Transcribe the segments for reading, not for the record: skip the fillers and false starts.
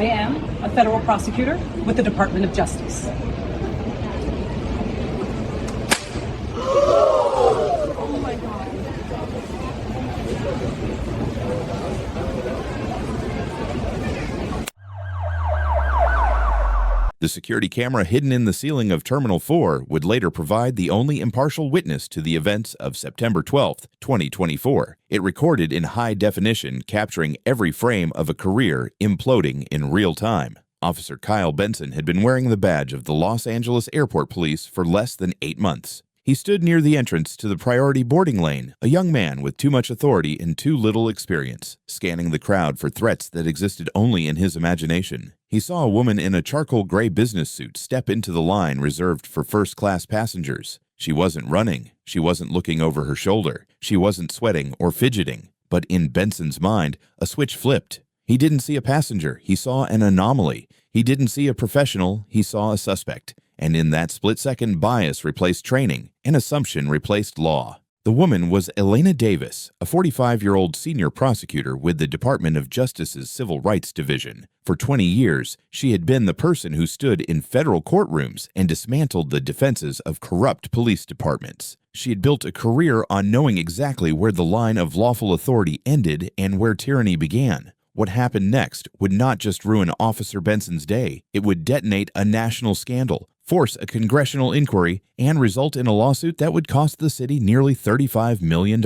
I am a federal prosecutor with the Department of Justice. Oh my God. The security camera hidden in the ceiling of Terminal 4 would later provide the only impartial witness to the events of September 12, 2024. It recorded in high definition, capturing every frame of a career imploding in real time. Officer Kyle Benson had been wearing the badge of the Los Angeles Airport Police for less than 8 months. He stood near the entrance to the priority boarding lane, a young man with too much authority and too little experience, scanning the crowd for threats that existed only in his imagination. He saw a woman in a charcoal gray business suit step into the line reserved for first-class passengers. She wasn't running. She wasn't looking over her shoulder. She wasn't sweating or fidgeting. But in Benson's mind, a switch flipped. He didn't see a passenger. He saw an anomaly. He didn't see a professional. He saw a suspect. And in that split-second, bias replaced training, and assumption replaced law. The woman was Elena Davis, a 45-year-old senior prosecutor with the Department of Justice's Civil Rights Division. For 20 years, she had been the person who stood in federal courtrooms and dismantled the defenses of corrupt police departments. She had built a career on knowing exactly where the line of lawful authority ended and where tyranny began. What happened next would not just ruin Officer Benson's day, it would detonate a national scandal, force a congressional inquiry, and result in a lawsuit that would cost the city nearly $35 million.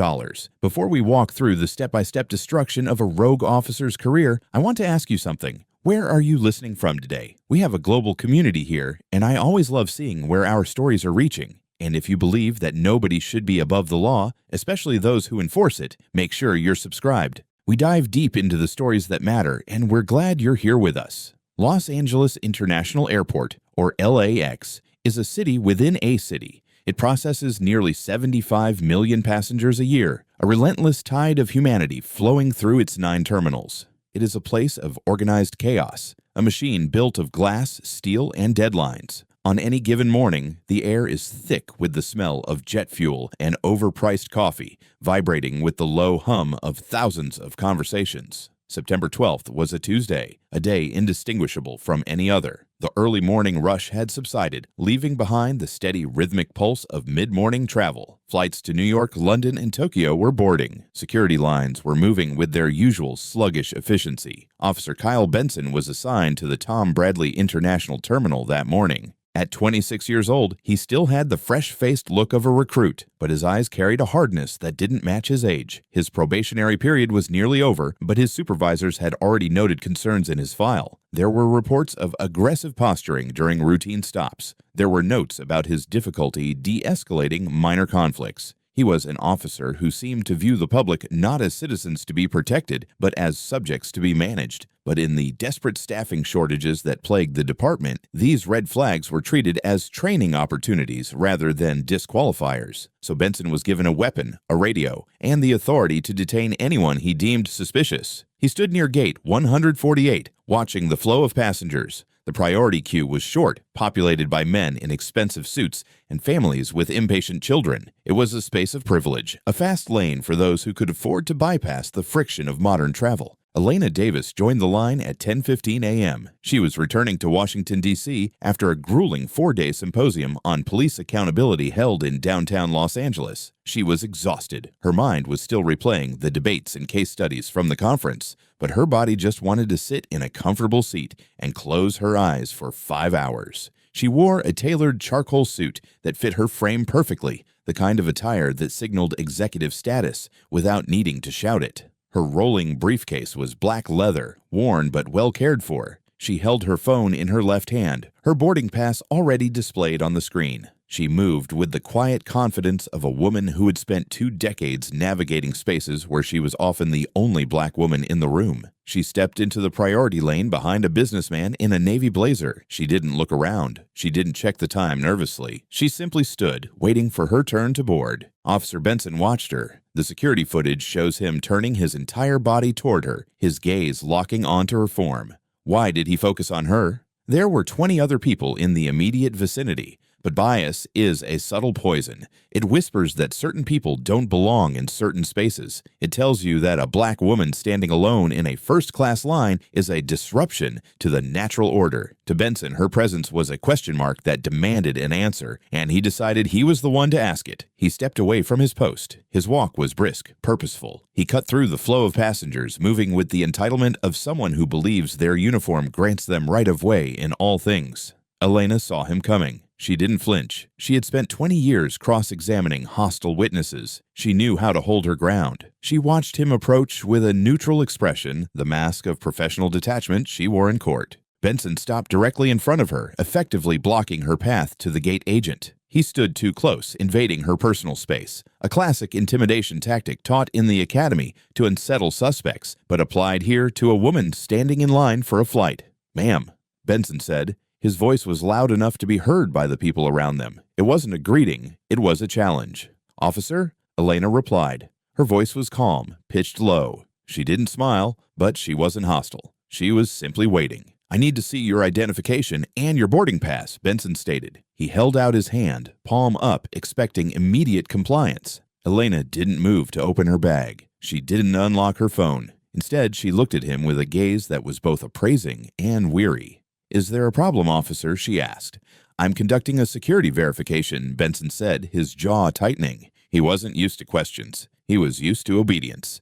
Before we walk through the step-by-step destruction of a rogue officer's career, I want to ask you something. Where are you listening from today? We have a global community here, and I always love seeing where our stories are reaching. And if you believe that nobody should be above the law, especially those who enforce it, make sure you're subscribed. We dive deep into the stories that matter, and we're glad you're here with us. Los Angeles International Airport, or LAX, is a city within a city. It processes nearly 75 million passengers a year, a relentless tide of humanity flowing through its 9 terminals. It is a place of organized chaos, a machine built of glass, steel, and deadlines. On any given morning, the air is thick with the smell of jet fuel and overpriced coffee, vibrating with the low hum of thousands of conversations. September 12th was a Tuesday, a day indistinguishable from any other. The early morning rush had subsided, leaving behind the steady rhythmic pulse of mid-morning travel. Flights to New York, London, and Tokyo were boarding. Security lines were moving with their usual sluggish efficiency. Officer Kyle Benson was assigned to the Tom Bradley International Terminal that morning. At 26 years old, he still had the fresh-faced look of a recruit, but his eyes carried a hardness that didn't match his age. His probationary period was nearly over, but his supervisors had already noted concerns in his file. There were reports of aggressive posturing during routine stops. There were notes about his difficulty de-escalating minor conflicts. He was an officer who seemed to view the public not as citizens to be protected, but as subjects to be managed. But in the desperate staffing shortages that plagued the department, these red flags were treated as training opportunities rather than disqualifiers. So Benson was given a weapon, a radio, and the authority to detain anyone he deemed suspicious. He stood near gate 148, watching the flow of passengers. The priority queue was short, populated by men in expensive suits and families with impatient children. It was a space of privilege, a fast lane for those who could afford to bypass the friction of modern travel. Elena Davis joined the line at 10:15 a.m. She was returning to Washington, D.C. after a grueling 4-day symposium on police accountability held in downtown Los Angeles. She was exhausted. Her mind was still replaying the debates and case studies from the conference, but her body just wanted to sit in a comfortable seat and close her eyes for 5 hours. She wore a tailored charcoal suit that fit her frame perfectly, the kind of attire that signaled executive status without needing to shout it. Her rolling briefcase was black leather, worn but well cared for. She held her phone in her left hand, her boarding pass already displayed on the screen. She moved with the quiet confidence of a woman who had spent 2 decades navigating spaces where she was often the only black woman in the room. She stepped into the priority lane behind a businessman in a navy blazer. She didn't look around. She didn't check the time nervously. She simply stood, waiting for her turn to board. Officer Benson watched her. The security footage shows him turning his entire body toward her, his gaze locking onto her form. Why did he focus on her? There were 20 other people in the immediate vicinity, But bias is a subtle poison. It whispers that certain people don't belong in certain spaces. It tells you that a black woman standing alone in a first-class line is a disruption to the natural order. To Benson, her presence was a question mark that demanded an answer, and he decided he was the one to ask it. He stepped away from his post. His walk was brisk, purposeful. He cut through the flow of passengers, moving with the entitlement of someone who believes their uniform grants them right of way in all things. Elena saw him coming. She didn't flinch. She had spent 20 years cross-examining hostile witnesses. She knew how to hold her ground. She watched him approach with a neutral expression, the mask of professional detachment she wore in court. Benson stopped directly in front of her, effectively blocking her path to the gate agent. He stood too close, invading her personal space, a classic intimidation tactic taught in the academy to unsettle suspects, but applied here to a woman standing in line for a flight. "Ma'am," Benson said. His voice was loud enough to be heard by the people around them. It wasn't a greeting, it was a challenge. "Officer?" Elena replied. Her voice was calm, pitched low. She didn't smile, but she wasn't hostile. She was simply waiting. "I need to see your identification and your boarding pass," Benson stated. He held out his hand, palm up, expecting immediate compliance. Elena didn't move to open her bag. She didn't unlock her phone. Instead, she looked at him with a gaze that was both appraising and weary. "Is there a problem, officer?" she asked. "I'm conducting a security verification," Benson said, his jaw tightening. He wasn't used to questions. He was used to obedience.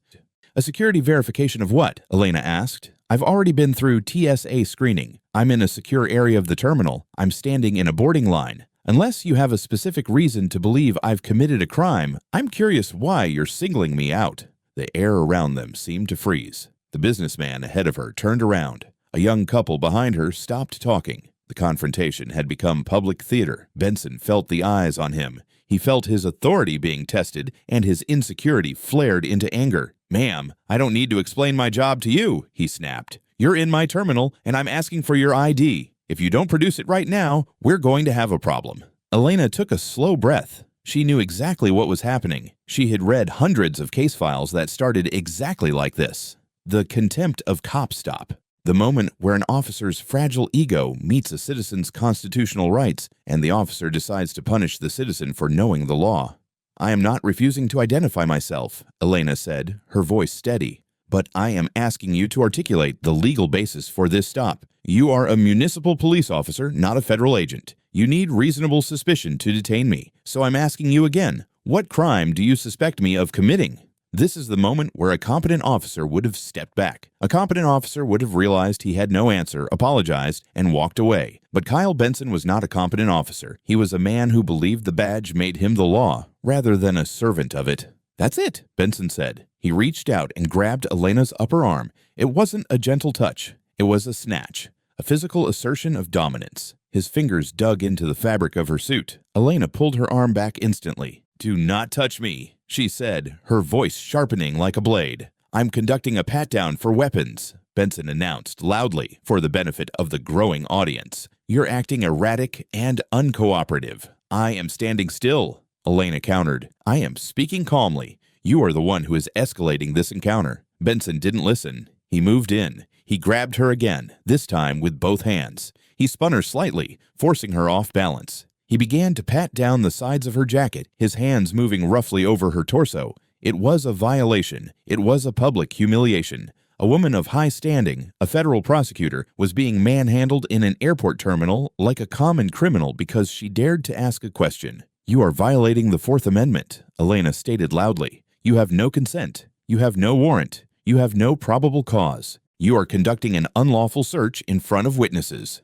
"A security verification of what?" Elena asked. "I've already been through TSA screening. I'm in a secure area of the terminal. I'm standing in a boarding line. Unless you have a specific reason to believe I've committed a crime, I'm curious why you're singling me out." The air around them seemed to freeze. The businessman ahead of her turned around. A young couple behind her stopped talking. The confrontation had become public theater. Benson felt the eyes on him. He felt his authority being tested, and his insecurity flared into anger. "Ma'am, I don't need to explain my job to you," he snapped. "You're in my terminal, and I'm asking for your ID. If you don't produce it right now, we're going to have a problem." Elena took a slow breath. She knew exactly what was happening. She had read hundreds of case files that started exactly like this. The contempt of cop stop. The moment where an officer's fragile ego meets a citizen's constitutional rights, and the officer decides to punish the citizen for knowing the law. "I am not refusing to identify myself," Elena said, her voice steady. "But I am asking you to articulate the legal basis for this stop. You are a municipal police officer, not a federal agent. You need reasonable suspicion to detain me. So I'm asking you again, what crime do you suspect me of committing?" This is the moment where a competent officer would have stepped back. A competent officer would have realized he had no answer, apologized, and walked away. But Kyle Benson was not a competent officer. He was a man who believed the badge made him the law, rather than a servant of it. "That's it," Benson said. He reached out and grabbed Elena's upper arm. It wasn't a gentle touch. It was a snatch, a physical assertion of dominance. His fingers dug into the fabric of her suit. Elena pulled her arm back instantly. "Do not touch me," she said, her voice sharpening like a blade. "I'm conducting a pat-down for weapons," Benson announced loudly for the benefit of the growing audience. "You're acting erratic and uncooperative." "I am standing still," Elena countered. "I am speaking calmly. You are the one who is escalating this encounter." Benson didn't listen. He moved in. He grabbed her again, this time with both hands. He spun her slightly, forcing her off balance. He began to pat down the sides of her jacket, his hands moving roughly over her torso. It was a violation. It was a public humiliation. A woman of high standing, a federal prosecutor, was being manhandled in an airport terminal like a common criminal because she dared to ask a question. "You are violating the Fourth Amendment," Elena stated loudly. "You have no consent. You have no warrant. You have no probable cause. You are conducting an unlawful search in front of witnesses."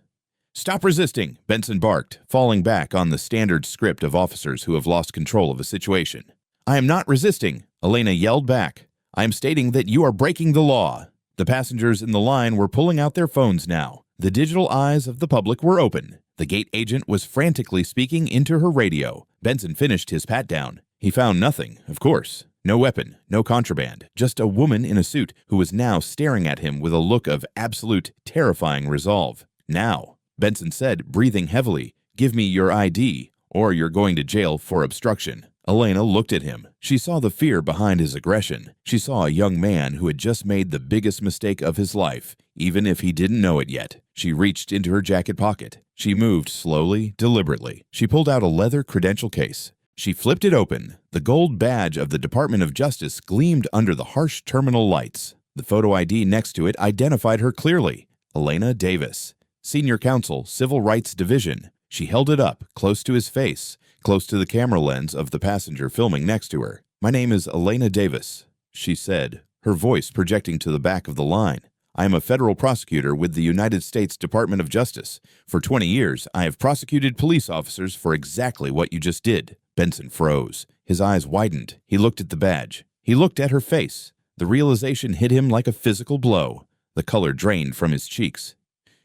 "Stop resisting," Benson barked, falling back on the standard script of officers who have lost control of a situation. "I am not resisting," Elena yelled back. "I am stating that you are breaking the law." The passengers in the line were pulling out their phones now. The digital eyes of the public were open. The gate agent was frantically speaking into her radio. Benson finished his pat-down. He found nothing, of course. No weapon, no contraband, just a woman in a suit who was now staring at him with a look of absolute, terrifying resolve. "Now," Benson said, breathing heavily, "give me your ID, or you're going to jail for obstruction." Elena looked at him. She saw the fear behind his aggression. She saw a young man who had just made the biggest mistake of his life, even if he didn't know it yet. She reached into her jacket pocket. She moved slowly, deliberately. She pulled out a leather credential case. She flipped it open. The gold badge of the Department of Justice gleamed under the harsh terminal lights. The photo ID next to it identified her clearly. Elena Davis, Senior Counsel, Civil Rights Division. She held it up, close to his face, close to the camera lens of the passenger filming next to her. "My name is Elena Davis," she said, her voice projecting to the back of the line. "I am a federal prosecutor with the United States Department of Justice. For 20 years, I have prosecuted police officers for exactly what you just did." Benson froze. His eyes widened. He looked at the badge. He looked at her face. The realization hit him like a physical blow. The color drained from his cheeks.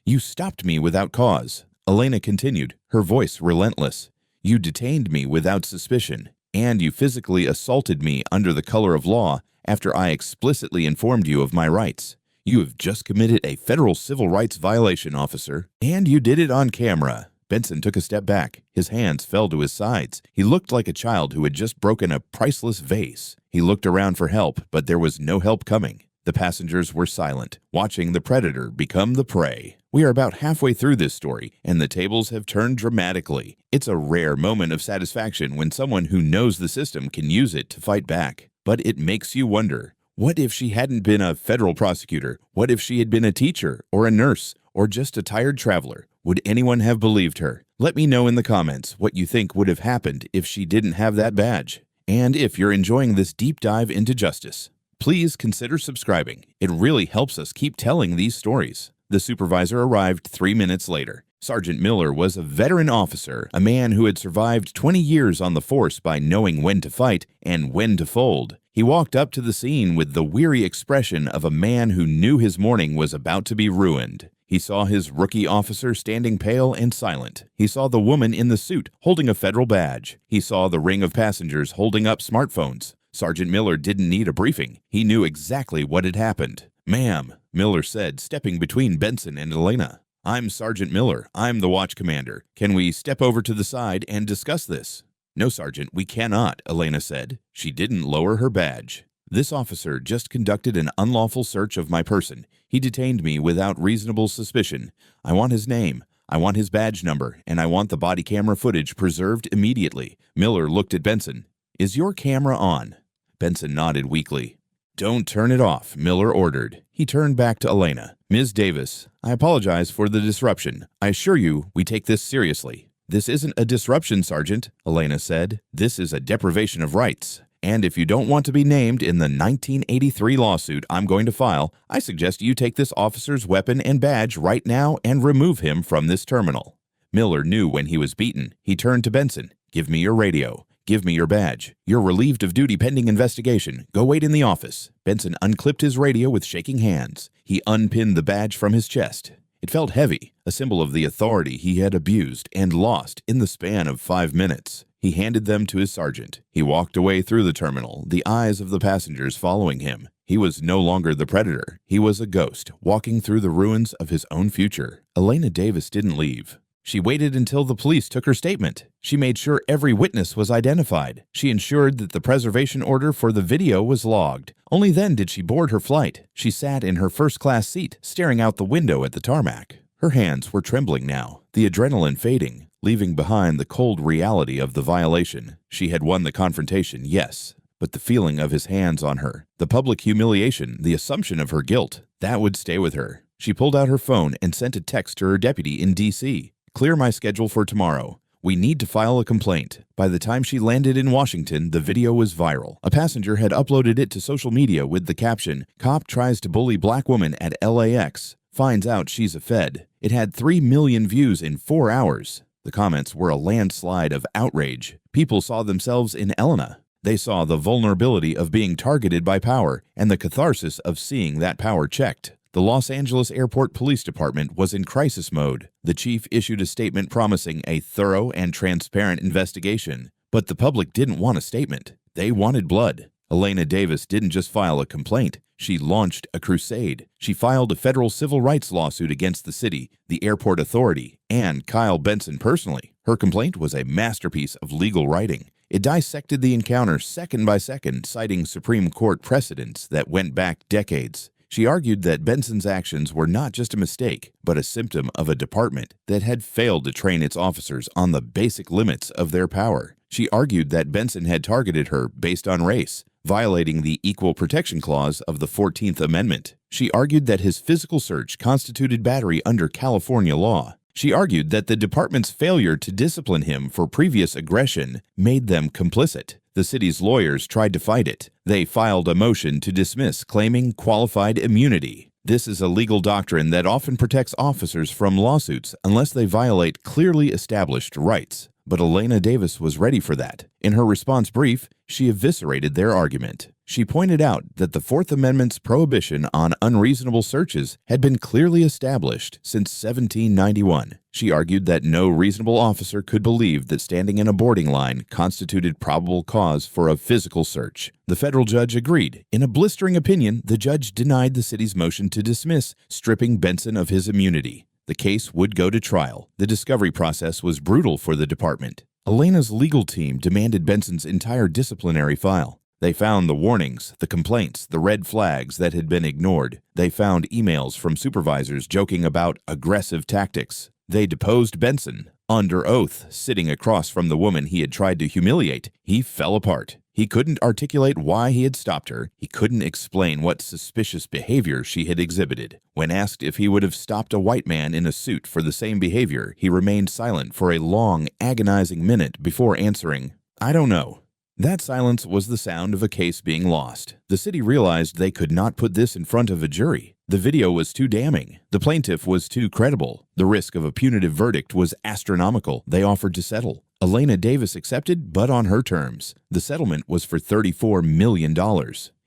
"You stopped me without cause," Elena continued, her voice relentless. "You detained me without suspicion, and you physically assaulted me under the color of law after I explicitly informed you of my rights. You have just committed a federal civil rights violation, officer, and you did it on camera." Benson took a step back. His hands fell to his sides. He looked like a child who had just broken a priceless vase. He looked around for help, but there was no help coming. The passengers were silent, watching the predator become the prey. We are about halfway through this story, and the tables have turned dramatically. It's a rare moment of satisfaction when someone who knows the system can use it to fight back. But it makes you wonder, what if she hadn't been a federal prosecutor? What if she had been a teacher or a nurse or just a tired traveler? Would anyone have believed her? Let me know in the comments what you think would have happened if she didn't have that badge. And if you're enjoying this deep dive into justice, please consider subscribing. It really helps us keep telling these stories. The supervisor arrived 3 minutes later. Sergeant Miller was a veteran officer, a man who had survived 20 years on the force by knowing when to fight and when to fold. He walked up to the scene with the weary expression of a man who knew his morning was about to be ruined. He saw his rookie officer standing pale and silent. He saw the woman in the suit holding a federal badge. He saw the ring of passengers holding up smartphones. Sergeant Miller didn't need a briefing. He knew exactly what had happened. "Ma'am," Miller said, stepping between Benson and Elena. "I'm Sergeant Miller. I'm the watch commander. Can we step over to the side and discuss this?" "No, Sergeant, we cannot," Elena said. She didn't lower her badge. "This officer just conducted an unlawful search of my person. He detained me without reasonable suspicion. I want his name. I want his badge number, and I want the body camera footage preserved immediately." Miller looked at Benson. "Is your camera on?" Benson nodded weakly. "Don't turn it off," Miller ordered. He turned back to Elena. "Ms. Davis, I apologize for the disruption. I assure you we take this seriously." "This isn't a disruption, Sergeant," Elena said. "This is a deprivation of rights. And if you don't want to be named in the 1983 lawsuit I'm going to file, I suggest you take this officer's weapon and badge right now and remove him from this terminal." Miller knew when he was beaten. He turned to Benson. "Give me your radio. Give me your badge. You're relieved of duty pending investigation. Go wait in the office." Benson unclipped his radio with shaking hands. He unpinned the badge from his chest. It felt heavy, a symbol of the authority he had abused and lost in the span of 5 minutes. He handed them to his sergeant. He walked away through the terminal, the eyes of the passengers following him. He was no longer the predator. He was a ghost, walking through the ruins of his own future. Elena Davis didn't leave. She waited until the police took her statement. She made sure every witness was identified. She ensured that the preservation order for the video was logged. Only then did she board her flight. She sat in her first-class seat, staring out the window at the tarmac. Her hands were trembling now, the adrenaline fading, leaving behind the cold reality of the violation. She had won the confrontation, yes, but the feeling of his hands on her, the public humiliation, the assumption of her guilt, that would stay with her. She pulled out her phone and sent a text to her deputy in D.C. "Clear my schedule for tomorrow. We need to file a complaint." By the time she landed in Washington, the video was viral. A passenger had uploaded it to social media with the caption, "Cop tries to bully black woman at LAX, finds out she's a Fed." It had 3 million views in 4 hours. The comments were a landslide of outrage. People saw themselves in Elena. They saw the vulnerability of being targeted by power and the catharsis of seeing that power checked. The Los Angeles Airport Police Department was in crisis mode. The chief issued a statement promising a thorough and transparent investigation. But the public didn't want a statement. They wanted blood. Elena Davis didn't just file a complaint. She launched a crusade. She filed a federal civil rights lawsuit against the city, the airport authority, and Kyle Benson personally. Her complaint was a masterpiece of legal writing. It dissected the encounter second by second, citing Supreme Court precedents that went back decades. She argued that Benson's actions were not just a mistake, but a symptom of a department that had failed to train its officers on the basic limits of their power. She argued that Benson had targeted her based on race, violating the Equal Protection Clause of the 14th Amendment. She argued that his physical search constituted battery under California law. She argued that the department's failure to discipline him for previous aggression made them complicit. The city's lawyers tried to fight it. They filed a motion to dismiss, claiming qualified immunity. This is a legal doctrine that often protects officers from lawsuits unless they violate clearly established rights. But Elena Davis was ready for that. In her response brief, she eviscerated their argument. She pointed out that the Fourth Amendment's prohibition on unreasonable searches had been clearly established since 1791. She argued that no reasonable officer could believe that standing in a boarding line constituted probable cause for a physical search. The federal judge agreed. In a blistering opinion, the judge denied the city's motion to dismiss, stripping Benson of his immunity. The case would go to trial. The discovery process was brutal for the department. Elena's legal team demanded Benson's entire disciplinary file. They found the warnings, the complaints, the red flags that had been ignored. They found emails from supervisors joking about aggressive tactics. They deposed Benson. Under oath, sitting across from the woman he had tried to humiliate, he fell apart. He couldn't articulate why he had stopped her. He couldn't explain what suspicious behavior she had exhibited. When asked if he would have stopped a white man in a suit for the same behavior, he remained silent for a long, agonizing minute before answering, "I don't know." That silence was the sound of a case being lost. The city realized they could not put this in front of a jury. The video was too damning. The plaintiff was too credible. The risk of a punitive verdict was astronomical. They offered to settle. Elena Davis accepted, but on her terms. The settlement was for $34 million.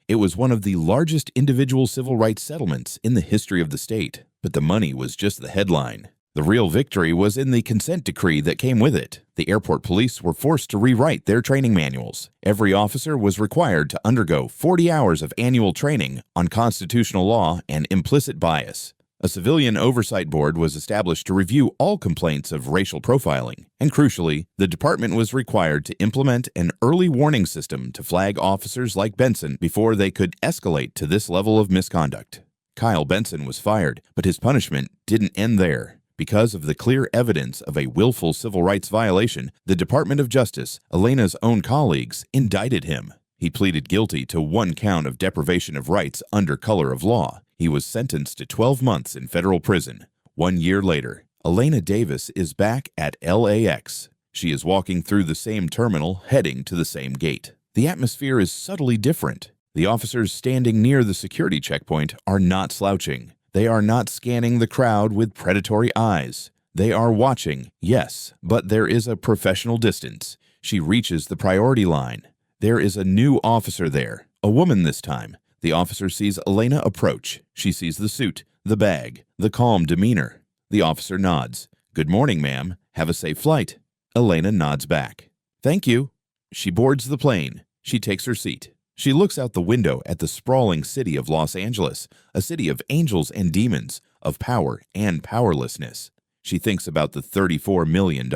It was one of the largest individual civil rights settlements in the history of the state. But the money was just the headline. The real victory was in the consent decree that came with it. The airport police were forced to rewrite their training manuals. Every officer was required to undergo 40 hours of annual training on constitutional law and implicit bias. A civilian oversight board was established to review all complaints of racial profiling. And crucially, the department was required to implement an early warning system to flag officers like Benson before they could escalate to this level of misconduct. Kyle Benson was fired, but his punishment didn't end there. Because of the clear evidence of a willful civil rights violation, the Department of Justice, Elena's own colleagues, indicted him. He pleaded guilty to one count of deprivation of rights under color of law. He was sentenced to 12 months in federal prison. 1 year later, Elena Davis is back at LAX. She is walking through the same terminal, heading to the same gate. The atmosphere is subtly different. The officers standing near the security checkpoint are not slouching. They are not scanning the crowd with predatory eyes. They are watching, yes, but there is a professional distance. She reaches the priority line. There is a new officer there, a woman this time. The officer sees Elena approach. She sees the suit, the bag, the calm demeanor. The officer nods. "Good morning, ma'am. Have a safe flight." Elena nods back. "Thank you." She boards the plane. She takes her seat. She looks out the window at the sprawling city of Los Angeles, a city of angels and demons, of power and powerlessness. She thinks about the $34 million.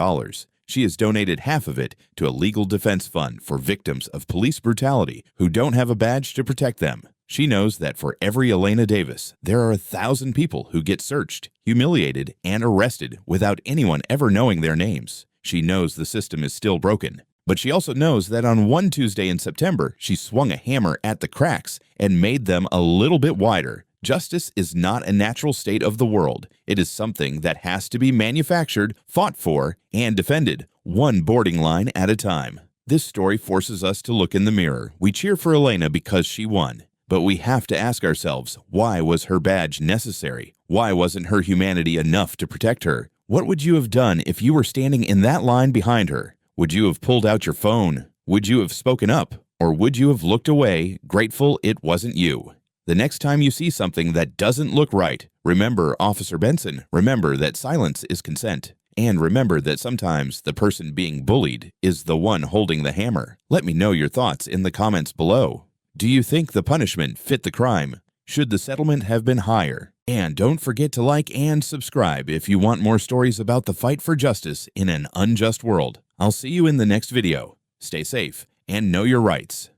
She has donated half of it to a legal defense fund for victims of police brutality who don't have a badge to protect them. She knows that for every Elena Davis, there are 1,000 people who get searched, humiliated, and arrested without anyone ever knowing their names. She knows the system is still broken. But she also knows that on one Tuesday in September, she swung a hammer at the cracks and made them a little bit wider. Justice is not a natural state of the world. It is something that has to be manufactured, fought for, and defended, one boarding line at a time. This story forces us to look in the mirror. We cheer for Elena because she won. But we have to ask ourselves, why was her badge necessary? Why wasn't her humanity enough to protect her? What would you have done if you were standing in that line behind her? Would you have pulled out your phone? Would you have spoken up? Or would you have looked away, grateful it wasn't you? The next time you see something that doesn't look right, remember Officer Benson, remember that silence is consent, and remember that sometimes the person being bullied is the one holding the hammer. Let me know your thoughts in the comments below. Do you think the punishment fit the crime? Should the settlement have been higher? And don't forget to like and subscribe if you want more stories about the fight for justice in an unjust world. I'll see you in the next video. Stay safe and know your rights.